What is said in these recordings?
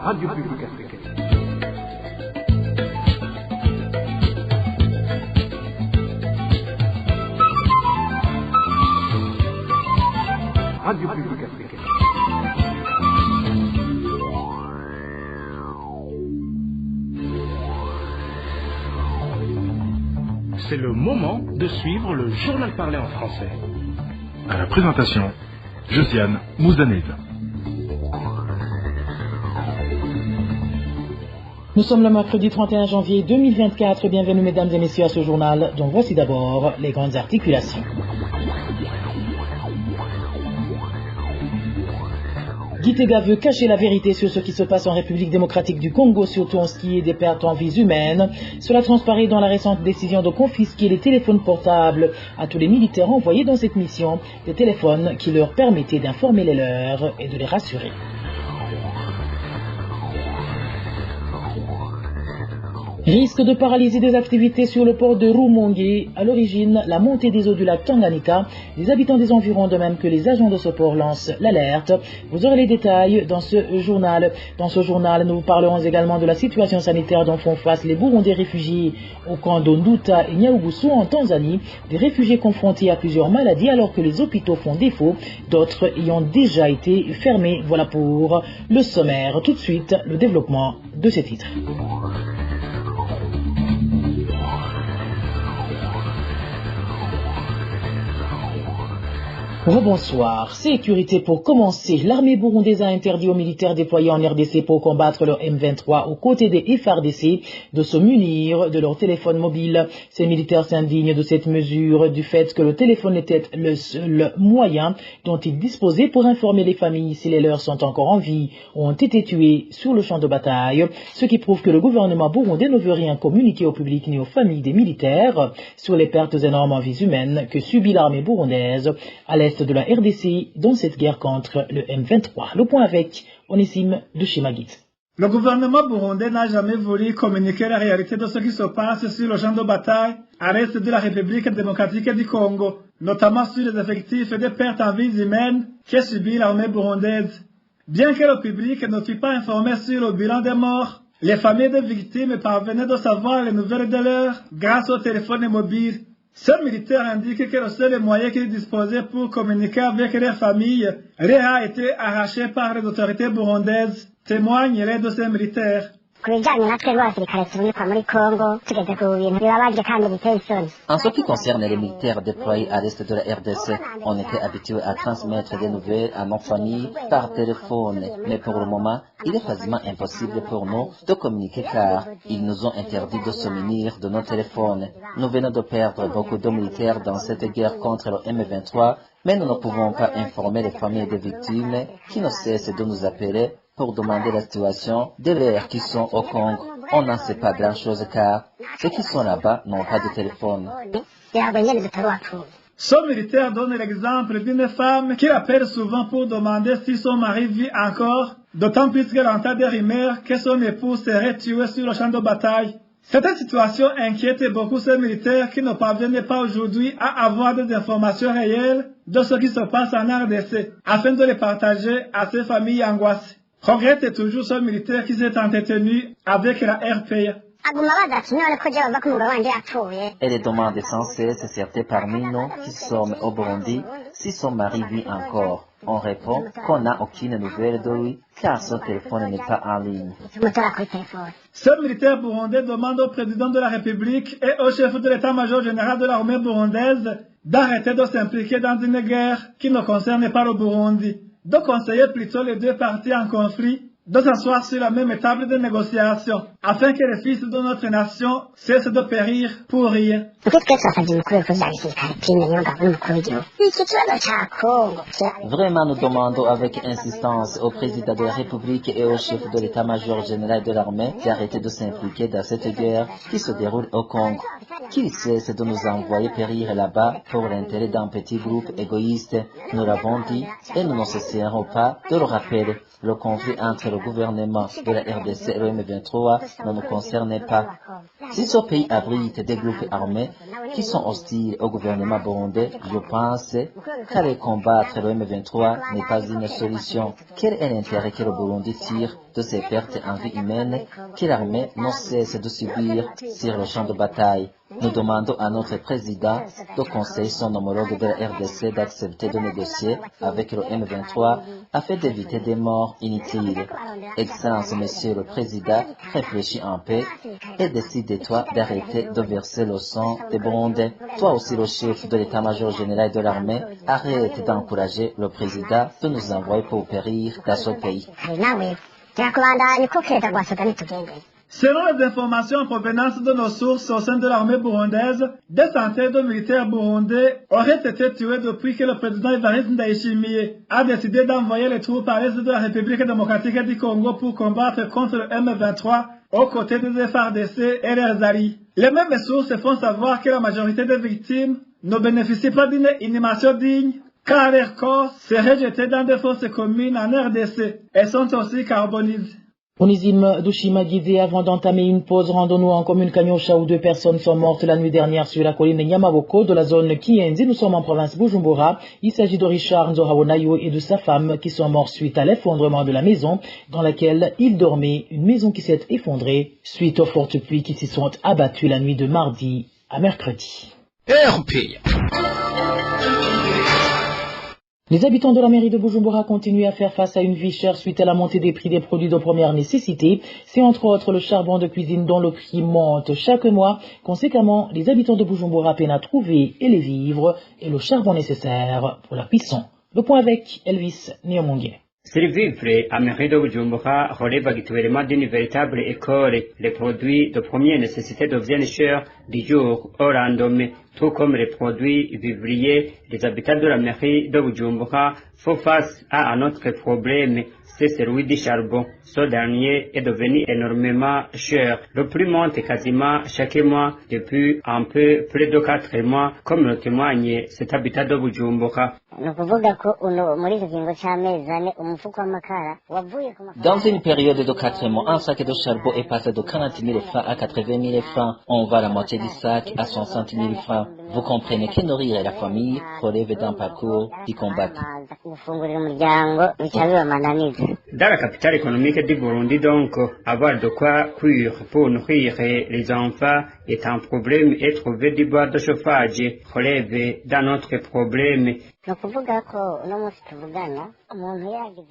Radio Publique Africaine. Radio Publique Africaine. C'est le moment de suivre le journal parlé en français. À la présentation, Josiane Mouzaned. Nous sommes le mercredi 31 janvier 2024. Bienvenue mesdames et messieurs à ce journal dont voici d'abord les grandes articulations. Gitega veut cacher la vérité sur ce qui se passe en République démocratique du Congo, surtout en ce qui est des pertes en vies humaines. Cela transparaît dans la récente décision de confisquer les téléphones portables à tous les militaires envoyés dans cette mission, des téléphones qui leur permettaient d'informer les leurs et de les rassurer. Risque de paralyser des activités sur le port de Rumongue. À l'origine, la montée des eaux du lac Tanganyika. Les habitants des environs, de même que les agents de ce port, lancent l'alerte. Vous aurez les détails dans ce journal. Dans ce journal, nous vous parlerons également de la situation sanitaire dont font face les Burundais réfugiés au camp d'Onduta et Nyarugusu en Tanzanie. Des réfugiés confrontés à plusieurs maladies alors que les hôpitaux font défaut. D'autres ayant déjà été fermés. Voilà pour le sommaire. Tout de suite, le développement de ces titres. Rebonsoir. Sécurité pour commencer. L'armée burundaise a interdit aux militaires déployés en RDC pour combattre leur M23 aux côtés des FARDC de se munir de leur téléphone mobile. Ces militaires s'indignent de cette mesure du fait que le téléphone était le seul moyen dont ils disposaient pour informer les familles si les leurs sont encore en vie ou ont été tués sur le champ de bataille, ce qui prouve que le gouvernement burundais ne veut rien communiquer au public ni aux familles des militaires sur les pertes énormes en vies humaines que subit l'armée burundaise à l'est de la RDC dans cette guerre contre le M23. Le point avec Onésime de Chimagit. Le gouvernement burundais n'a jamais voulu communiquer la réalité de ce qui se passe sur le champ de bataille à l'est de la République démocratique du Congo, notamment sur les effectifs et des pertes en vies humaines que subit l'armée burundaise. Bien que le public ne fût pas informé sur le bilan des morts, les familles des victimes parvenaient de savoir les nouvelles de l'heure grâce au téléphone mobile. Ce militaire indique que le seul moyen qu'ils disposaient pour communiquer avec leurs familles a été arraché par les autorités burundaises, témoignent l'aide de ces militaires. En ce qui concerne les militaires déployés à l'est de la RDC, on était habitué à transmettre des nouvelles à nos familles par téléphone, mais pour le moment, il est quasiment impossible pour nous de communiquer car ils nous ont interdit de se munir de nos téléphones. Nous venons de perdre beaucoup de militaires dans cette guerre contre le M23, mais nous ne pouvons pas informer les familles des victimes qui ne cessent de nous appeler pour demander la situation des leurs qui sont au Congo. On n'en sait pas grand-chose car ceux qui sont là-bas n'ont pas de téléphone. Ce militaire donne l'exemple d'une femme qui appelle souvent pour demander si son mari vit encore, d'autant plus qu'elle entend des rumeurs que son époux serait tué sur le champ de bataille. Cette situation inquiète beaucoup ces militaires qui ne parviennent pas aujourd'hui à avoir des informations réelles de ce qui se passe en RDC, afin de les partager à ces familles angoissées. Regrette toujours ce militaire qui s'est entretenu avec la RPA. Et les demandes sans cesse certains parmi nous qui sommes au Burundi si son mari vit encore. On répond qu'on n'a aucune nouvelle de lui car son téléphone n'est pas en ligne. Ce militaire burundais demande au président de la République et au chef de l'état-major général de l'armée burundaise d'arrêter de s'impliquer dans une guerre qui ne concerne pas le Burundi, de conseiller plutôt les deux parties en conflit de s'asseoir sur la même table de négociation, afin que les fils de notre nation cessent de périr pour rien. Vraiment, nous demandons avec insistance au président de la République et au chef de l'état-major général de l'armée d'arrêter de s'impliquer dans cette guerre qui se déroule au Congo. Qu'ils cessent de nous envoyer périr là-bas pour l'intérêt d'un petit groupe égoïste. Nous l'avons dit et nous ne cesserons pas de le rappeler. Le conflit entre le gouvernement de la RDC et le M23 ne nous concerne pas. Si ce pays abrite des groupes armés qui sont hostiles au gouvernement burundais, je pense qu'aller combattre le M23 n'est pas une solution. Quel est l'intérêt que le Burundi tire de ces pertes en vie humaine que l'armée ne cesse de subir sur le champ de bataille? Nous demandons à notre président de conseiller son homologue de la RDC d'accepter de négocier avec le M23 afin d'éviter des morts inutiles. Excellence, Monsieur le Président, réfléchis en paix et décide-toi d'arrêter de verser le sang des Burundais. Toi aussi, le chef de l'état-major général de l'armée, arrête d'encourager le président de nous envoyer pour périr dans ce pays. Selon les informations en provenance de nos sources au sein de l'armée burundaise, des centaines de militaires burundais auraient été tués depuis que le président Evariste Ndayishimiye a décidé d'envoyer les troupes à l'est de la République démocratique du Congo pour combattre contre le M23 aux côtés des FARDC et leurs alliés. Les mêmes sources font savoir que la majorité des victimes ne bénéficient pas d'une inhumation digne, car leurs corps seraient jetés dans des fosses communes en RDC et sont aussi carbonisés. Onizim Dushima-Guidé, avant d'entamer une pause, rendons-nous en commune Kanyosha où 2 personnes sont mortes la nuit dernière sur la colline Nyamaboko de la zone Kienzi. Nous sommes en province Bujumbura. Il s'agit de Richard Nzohawonayo et de sa femme qui sont morts suite à l'effondrement de la maison dans laquelle ils dormaient. Une maison qui s'est effondrée suite aux fortes pluies qui s'y sont abattues la nuit de mardi à mercredi. Les habitants de la mairie de Bujumbura continuent à faire face à une vie chère suite à la montée des prix des produits de première nécessité. C'est entre autres le charbon de cuisine dont le prix monte chaque mois. Conséquemment, les habitants de Bujumbura peinent à trouver et les vivres et le charbon nécessaire pour la cuisson. Le point avec Elvis Neomongue. Survivre à mairie de Bujumbura relève actuellement d'une véritable école. Les produits de première nécessité deviennent chers du jour au lendemain. Tout comme les produits vivriers, les habitants de la mairie de Bujumbura font face à un autre problème, c'est celui du charbon. Ce dernier est devenu énormément cher. Le prix monte quasiment chaque mois depuis un peu plus de 4 mois, comme le témoigne cet habitant de Bujumbura. Dans une période de 4 mois, un sac de charbon est passé de 40 000 francs à 80 000 francs. On va la moitié du sac à 60 000 francs. Vous comprenez que nourrir la famille relève d'un parcours du combat. Dans la capitale économique du Burundi, donc, avoir de quoi cuire pour nourrir les enfants est un problème et trouver du bois de chauffage relève d'un autre problème.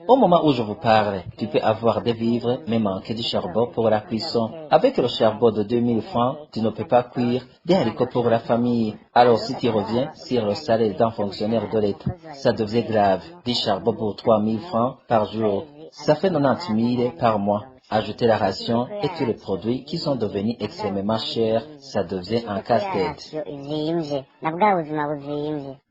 Au moment où je vous parle, tu peux avoir des vivres mais manquer du charbon pour la cuisson. Avec le charbon de 2000 francs, tu ne peux pas cuire des haricots pour la famille. Alors si tu reviens sur le salaire d'un fonctionnaire de l'État, ça devient grave. Du charbon pour 3000 francs par jour, ça fait 90 000 par mois. Ajouter la ration et tous les produits qui sont devenus extrêmement chers, ça devient un casse-tête.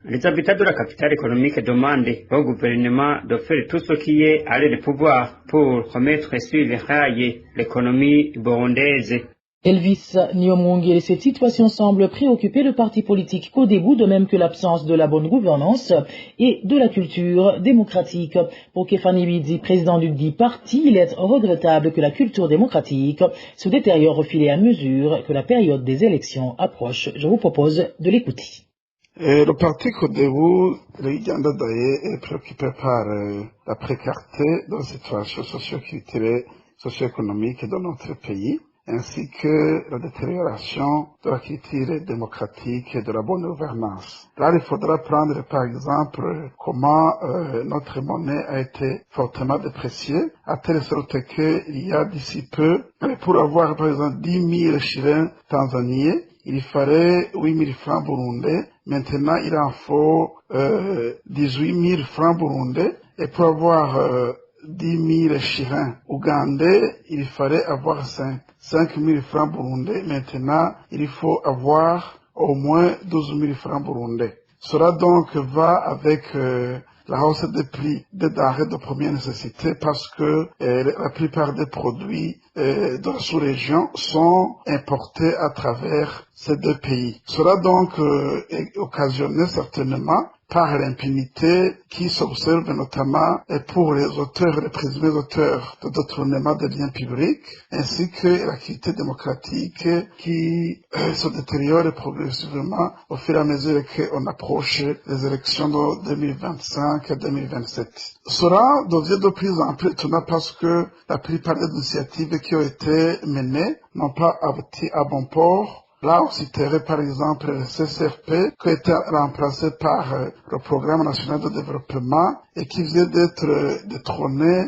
Les habitants de la capitale économique demandent au gouvernement de faire tout ce qui est à leur pouvoir pour remettre sur les rails l'économie burundaise. Elvis Niomungi, et cette situation semble préoccuper le parti politique Codebu, de même que l'absence de la bonne gouvernance et de la culture démocratique. Pour Kefani Bidzi, président du dit parti, il est regrettable que la culture démocratique se détériore au fil et à mesure que la période des élections approche. Je vous propose de l'écouter. Le parti Codebu est préoccupé par la précarité de la situation socio-économique de notre pays, ainsi que la détérioration de la culture démocratique et de la bonne gouvernance. Là, il faudra prendre par exemple comment notre monnaie a été fortement dépréciée, à telle sorte qu'il y a d'ici peu, pour avoir par exemple 10 000 shillings tanzaniens, il fallait 8 000 francs burundais. Maintenant, il en faut 18 000 francs burundais. Et pour avoir 10 000 shillings ougandais, il fallait avoir 5 000 francs burundais. Maintenant, il faut avoir au moins 12 000 francs burundais. Cela donc va avec la hausse des prix des denrées de première nécessité parce que la plupart des produits de la sous-région sont importés à travers ces deux pays. Cela donc est occasionné certainement par l'impunité qui s'observe notamment pour les auteurs et les présumés auteurs de détournement des biens publics, ainsi que l'activité démocratique qui se détériore progressivement au fur et à mesure qu'on approche les élections de 2025 et 2027. Cela devient de plus en plus étonnant parce que la plupart des initiatives qui ont été menées n'ont pas abouti à bon port. Là, on citerait par exemple le CCRP qui a été remplacé par le Programme national de développement et qui vient d'être détrôné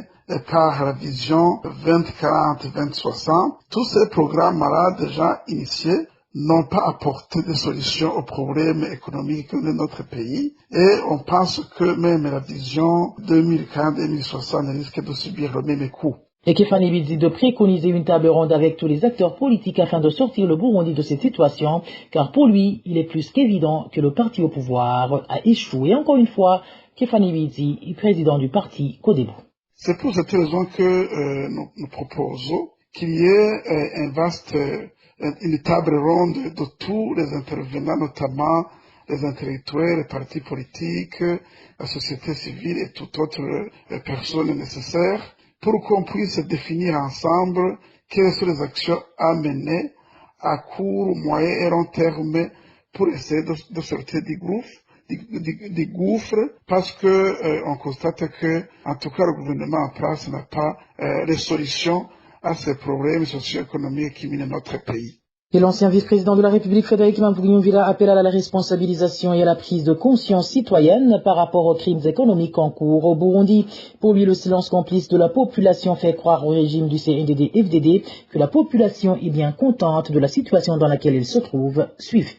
par la vision 2040-2060. Tous ces programmes-là déjà initiés n'ont pas apporté de solutions aux problèmes économiques de notre pays et on pense que même la vision 2040-2060 risque de subir le même coup. Et Kefani Bizi de préconiser une table ronde avec tous les acteurs politiques afin de sortir le Burundi de cette situation, car pour lui, il est plus qu'évident que le parti au pouvoir a échoué. Encore une fois, Kefani Bizi, président du parti Codebu. C'est pour cette raison que nous proposons qu'il y ait une table ronde de tous les intervenants, notamment les intellectuels, les partis politiques, la société civile et toutes autres personnes nécessaires, pour qu'on puisse définir ensemble quelles sont les actions à mener à court, moyen et long terme pour essayer de sortir du gouffre, parce que on constate que, en tout cas, le gouvernement en place n'a pas les solutions à ces problèmes socio-économiques qui minent notre pays. Et l'ancien vice-président de la République, Frédéric Mambouguion-Villa, appelle à la responsabilisation et à la prise de conscience citoyenne par rapport aux crimes économiques en cours au Burundi. Pour lui, le silence complice de la population fait croire au régime du CNDD-FDD que la population est bien contente de la situation dans laquelle il se trouve. Suivez.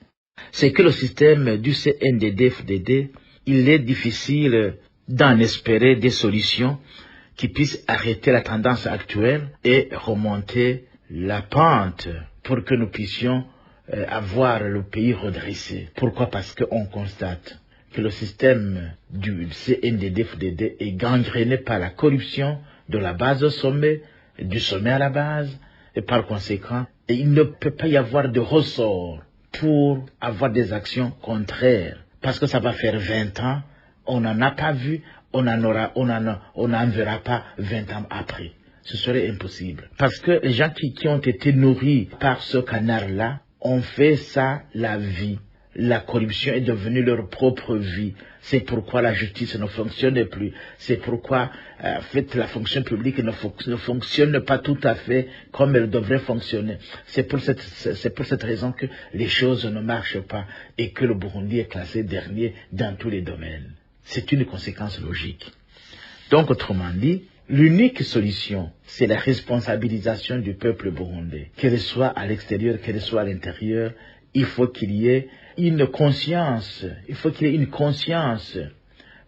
C'est que le système du CNDD-FDD, il est difficile d'en espérer des solutions qui puissent arrêter la tendance actuelle et remonter la pente pour que nous puissions avoir le pays redressé. Pourquoi? Parce qu'on constate que le système du CNDD-FDD est gangréné par la corruption de la base au sommet, du sommet à la base, et par conséquent, il ne peut pas y avoir de ressort pour avoir des actions contraires. Parce que ça va faire 20 ans, on n'en a pas vu, on n'en verra pas 20 ans après. Ce serait impossible. Parce que les gens qui ont été nourris par ce canard-là ont fait ça la vie. La corruption est devenue leur propre vie. C'est pourquoi la justice ne fonctionne plus. C'est pourquoi la fonction publique ne fonctionne pas tout à fait comme elle devrait fonctionner. C'est pour cette raison que les choses ne marchent pas et que le Burundi est classé dernier dans tous les domaines. C'est une conséquence logique. Donc, autrement dit, l'unique solution, c'est la responsabilisation du peuple burundais. Qu'elle soit à l'extérieur, qu'elle soit à l'intérieur, il faut qu'il y ait une conscience,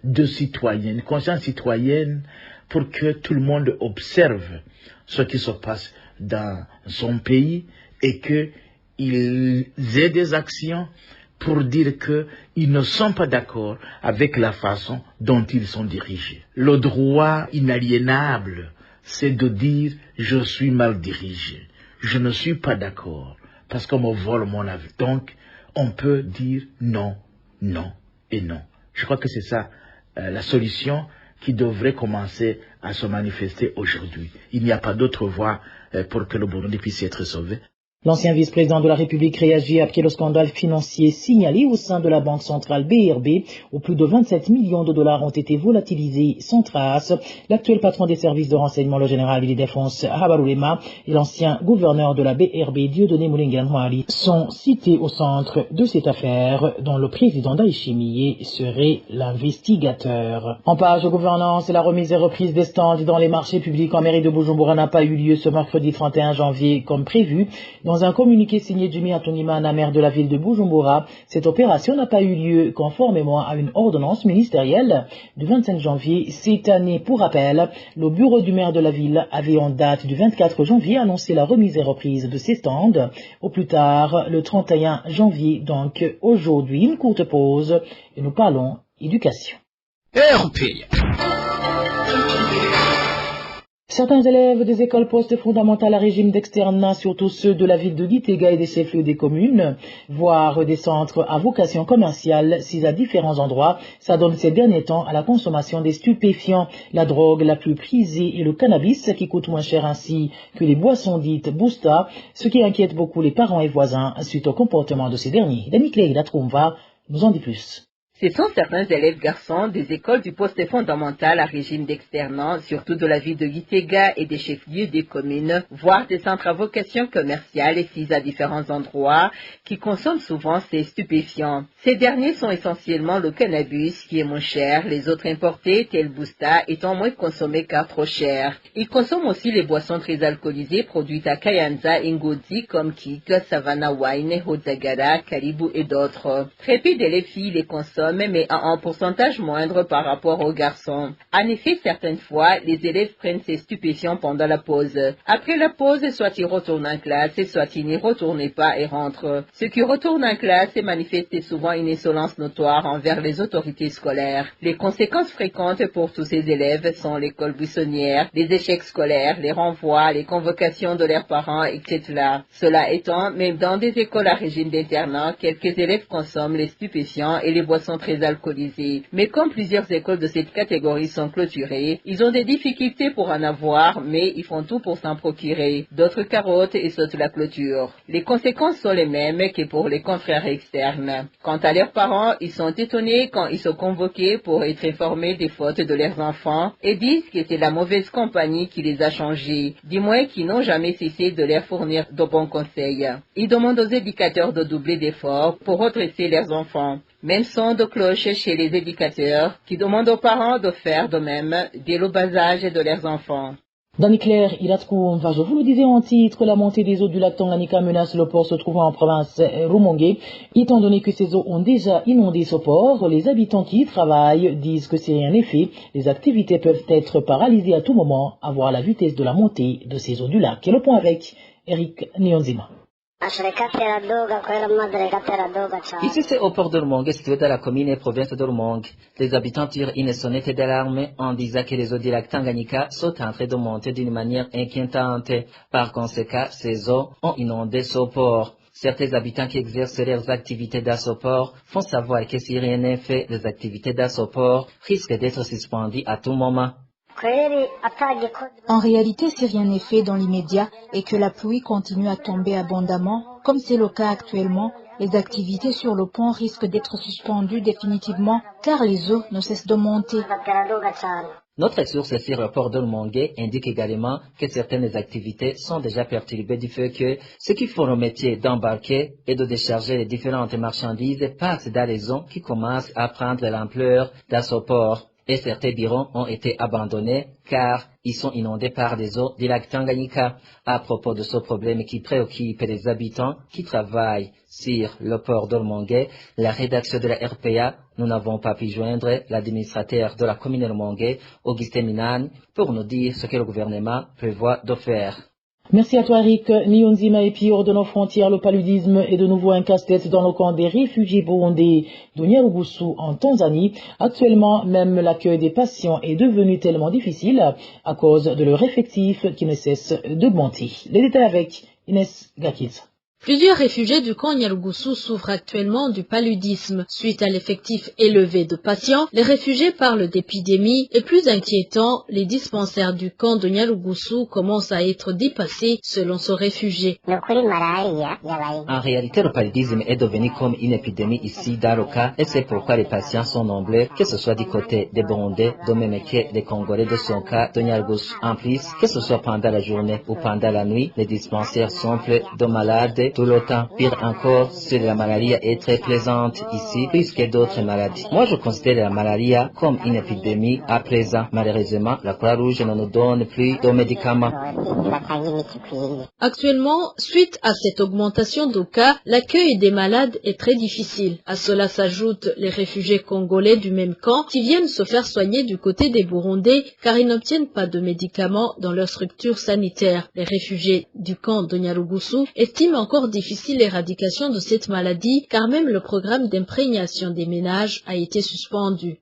de citoyen, une conscience citoyenne pour que tout le monde observe ce qui se passe dans son pays et qu'ils aient des actions pour dire qu'ils ne sont pas d'accord avec la façon dont ils sont dirigés. Le droit inaliénable, c'est de dire « je suis mal dirigé, je ne suis pas d'accord, parce qu'on me vole mon avis ». Donc, on peut dire non, non et non. Je crois que c'est ça la solution qui devrait commencer à se manifester aujourd'hui. Il n'y a pas d'autre voie pour que le Burundi puisse être sauvé. L'ancien vice-président de la République réagit après le scandale financier signalé au sein de la Banque centrale BRB, où plus de 27 millions de dollars ont été volatilisés sans trace. L'actuel patron des services de renseignement, le général Ildefonse Habarulema, et l'ancien gouverneur de la BRB, Dieudonné Mulenga-Ntwari, sont cités au centre de cette affaire, dont le président Ndayishimiye serait l'investigateur. En page de gouvernance, la remise et reprise des stands dans les marchés publics en mairie de Bujumbura n'a pas eu lieu ce mercredi 31 janvier comme prévu. Dans un communiqué signé Jimmy Atonimana, maire de la ville de Bujumbura, cette opération n'a pas eu lieu conformément à une ordonnance ministérielle du 25 janvier cette année. Pour rappel, le bureau du maire de la ville avait en date du 24 janvier annoncé la remise et reprise de ces stands. Au plus tard, le 31 janvier, donc aujourd'hui, une courte pause et nous parlons éducation. RP Certains élèves des écoles post-fondamentales à régime d'externat, surtout ceux de la ville de Gitega et des chefs-lieux des communes, voire des centres à vocation commerciale, si à différents endroits, s'adonnent ces derniers temps à la consommation des stupéfiants, la drogue la plus prisée et le cannabis qui coûte moins cher ainsi que les boissons dites Busta, ce qui inquiète beaucoup les parents et voisins suite au comportement de ces derniers. Dani Clay Latroumva nous en dit plus. Ce sont certains élèves garçons des écoles du poste fondamental à régime d'externat, surtout de la ville de Gitega et des chefs-lieux des communes, voire des centres à vocation commerciale et six à différents endroits, qui consomment souvent ces stupéfiants. Ces derniers sont essentiellement le cannabis, qui est moins cher, les autres importés, tels Busta, étant moins consommés car trop chers. Ils consomment aussi les boissons très alcoolisées produites à Kayanza et Ngozi, comme Kik, Savannah Wine, Hodzagara, Caribou et d'autres. Très peu d'élèves filles les consomment, mais à un pourcentage moindre par rapport aux garçons. En effet, certaines fois, les élèves prennent ces stupéfiants pendant la pause. Après la pause, soit ils retournent en classe, soit ils n'y retournent pas et rentrent. Ceux qui retournent en classe manifestent souvent une insolence notoire envers les autorités scolaires. Les conséquences fréquentes pour tous ces élèves sont l'école buissonnière, les échecs scolaires, les renvois, les convocations de leurs parents, etc. Cela étant, même dans des écoles à régime d'internat, quelques élèves consomment les stupéfiants et les boissons très alcoolisés. Mais comme plusieurs écoles de cette catégorie sont clôturées, ils ont des difficultés pour en avoir, mais ils font tout pour s'en procurer. D'autres carottent et sautent la clôture. Les conséquences sont les mêmes que pour les confrères externes. Quant à leurs parents, ils sont étonnés quand ils sont convoqués pour être informés des fautes de leurs enfants et disent que c'est la mauvaise compagnie qui les a changés, du moins qu'ils n'ont jamais cessé de leur fournir de bons conseils. Ils demandent aux éducateurs de doubler d'efforts pour redresser leurs enfants. Même son de cloche chez les éducateurs qui demandent aux parents de faire de même dès le bas âge de leurs enfants. Dani Claire Ilatroumva, je vous le disais en titre, la montée des eaux du lac Tanganyika menace le port se trouvant en province Rumongue. Étant donné que ces eaux ont déjà inondé ce port, les habitants qui y travaillent disent que si rien n'est fait, les activités peuvent être paralysées à tout moment à voir la vitesse de la montée de ces eaux du lac. Et le point avec Eric Nyonzima. Ici, c'est au port de Rumongue, situé dans la commune et province de Rumongue. Les habitants tirent une sonnette d'alarme en disant que les eaux du lac Tanganyika sont en train de monter d'une manière inquiétante. Par conséquent, ces eaux ont inondé ce port. Certains habitants qui exercent leurs activités dans ce port font savoir que si rien n'est fait, les activités dans ce port risquent d'être suspendues à tout moment. En réalité, si rien n'est fait dans l'immédiat et que la pluie continue à tomber abondamment, comme c'est le cas actuellement, les activités sur le pont risquent d'être suspendues définitivement car les eaux ne cessent de monter. Notre source sur le port de Rumongue indique également que certaines activités sont déjà perturbées du fait que ceux qui font le métier d'embarquer et de décharger les différentes marchandises passent dans les zones qui commencent à prendre l'ampleur dans ce port. Et certains bureaux ont été abandonnés car ils sont inondés par les eaux du lac Tanganyika. À propos de ce problème qui préoccupe les habitants qui travaillent sur le port de Rumongue, la rédaction de la RPA, nous n'avons pas pu joindre l'administrateur de la commune de Rumongue, Augustin Minane, pour nous dire ce que le gouvernement prévoit de faire. Merci à toi Eric Nyonzima. Et puis hors de nos frontières, le paludisme est de nouveau un casse-tête dans le camp des réfugiés burundais de Nyarugusu en Tanzanie. Actuellement, même l'accueil des patients est devenu tellement difficile à cause de leur effectif qui ne cesse d'augmenter. Les détails avec Inès Gakiz. Plusieurs réfugiés du camp Nyarugusu souffrent actuellement du paludisme. Suite à l'effectif élevé de patients, les réfugiés parlent d'épidémie et plus inquiétant, les dispensaires du camp de Nyarugusu commencent à être dépassés selon ce réfugié. En réalité, le paludisme est devenu comme une épidémie ici dans le cas et c'est pourquoi les patients sont nombreux, que ce soit du côté des Burundais, de même que des Congolais de son cas de Nyarugusu. En plus, que ce soit pendant la journée ou pendant la nuit, les dispensaires sont pleins de malades tout le temps. Pire encore, c'est la malaria est très présente ici, plus que d'autres maladies. Moi, je considère la malaria comme une épidémie à présent. Malheureusement, la Croix-Rouge ne nous donne plus de médicaments. Actuellement, suite à cette augmentation de cas, l'accueil des malades est très difficile. À cela s'ajoutent les réfugiés congolais du même camp qui viennent se faire soigner du côté des Burundais car ils n'obtiennent pas de médicaments dans leur structure sanitaire. Les réfugiés du camp de Nyarugusu estiment encore difficile l'éradication de cette maladie car même le programme d'imprégnation des ménages a été suspendu.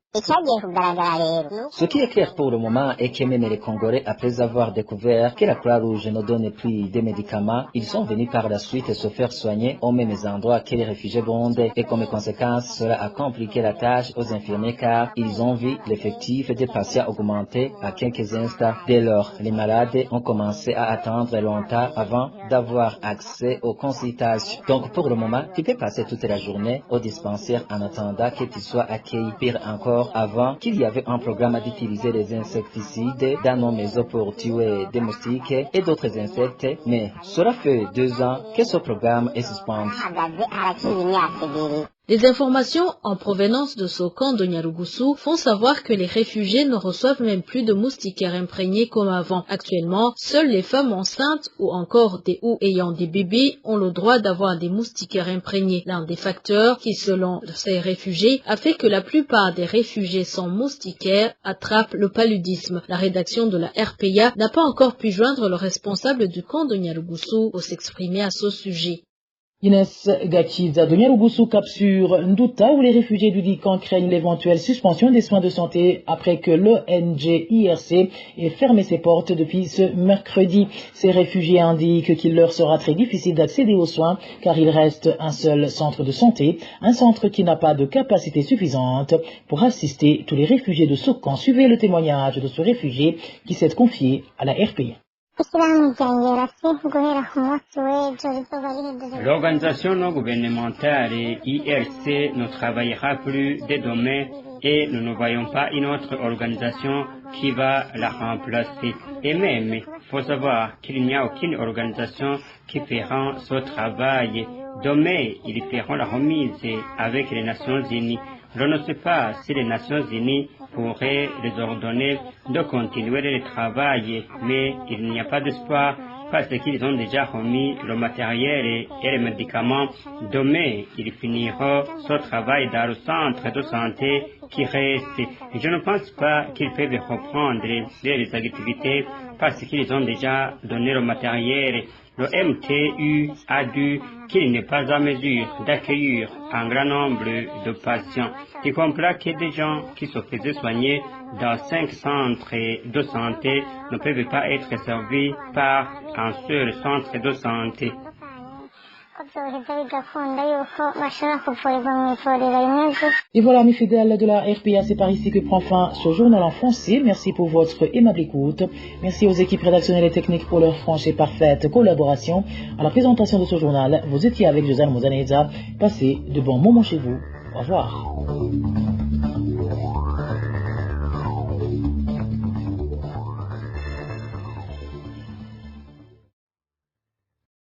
Ce qui est clair pour le moment est que même les Congolais, après avoir découvert que la Croix-Rouge ne donne plus de médicaments, ils sont venus par la suite se faire soigner aux mêmes endroits que les réfugiés burundais. Et comme conséquence, cela a compliqué la tâche aux infirmiers car ils ont vu l'effectif des patients augmenter à quelques instants. Dès lors, les malades ont commencé à attendre longtemps avant d'avoir accès aux consultations. Donc pour le moment, tu peux passer toute la journée au dispensaire en attendant que tu sois accueilli. Pire encore, avant qu'il y avait un programme d'utiliser les insecticides dans nos maisons pour tuer des moustiques et d'autres insectes, mais cela fait 2 ans que ce programme est suspendu. Les informations en provenance de ce camp de Nyarugusu font savoir que les réfugiés ne reçoivent même plus de moustiquaires imprégnés comme avant. Actuellement, seules les femmes enceintes ou encore des ou ayant des bébés ont le droit d'avoir des moustiquaires imprégnés. L'un des facteurs qui, selon ces réfugiés, a fait que la plupart des réfugiés sans moustiquaires attrapent le paludisme. La rédaction de la RPA n'a pas encore pu joindre le responsable du camp de Nyarugusu pour s'exprimer à ce sujet. Inès Gachiza de Nyarugusu cap sur Nduta où les réfugiés du Dikan craignent l'éventuelle suspension des soins de santé après que l'ONG IRC ait fermé ses portes depuis ce mercredi. Ces réfugiés indiquent qu'il leur sera très difficile d'accéder aux soins car il reste un seul centre de santé, un centre qui n'a pas de capacité suffisante pour assister tous les réfugiés de ce camp. Suivez le témoignage de ce réfugié qui s'est confié à la RPA. L'organisation non gouvernementale IRC ne travaillera plus dès demain et nous ne voyons pas une autre organisation qui va la remplacer. Et même, il faut savoir qu'il n'y a aucune organisation qui fera ce travail. Demain, ils feront la remise avec les Nations Unies. Je ne sais pas si les Nations Unies pourraient les ordonner de continuer le travail, mais il n'y a pas d'espoir parce qu'ils ont déjà remis le matériel et les médicaments. Demain, ils finiront ce travail dans le centre de santé qui reste. Je ne pense pas qu'ils peuvent reprendre les activités parce qu'ils ont déjà donné le matériel. Le MTU a dit qu'il n'est pas à mesure d'accueillir un grand nombre de patients. Tu comprends que des gens qui se faisaient soigner dans 5 centres de santé ne peuvent pas être servis par un seul centre de santé. Et voilà mes fidèles de la RPA, c'est par ici que prend fin ce journal en français. Merci pour votre aimable écoute. Merci aux équipes rédactionnelles et techniques pour leur franche et parfaite collaboration. À la présentation de ce journal, vous étiez avec Josiane Mouzaneza. Passez de bons moments chez vous. Au revoir.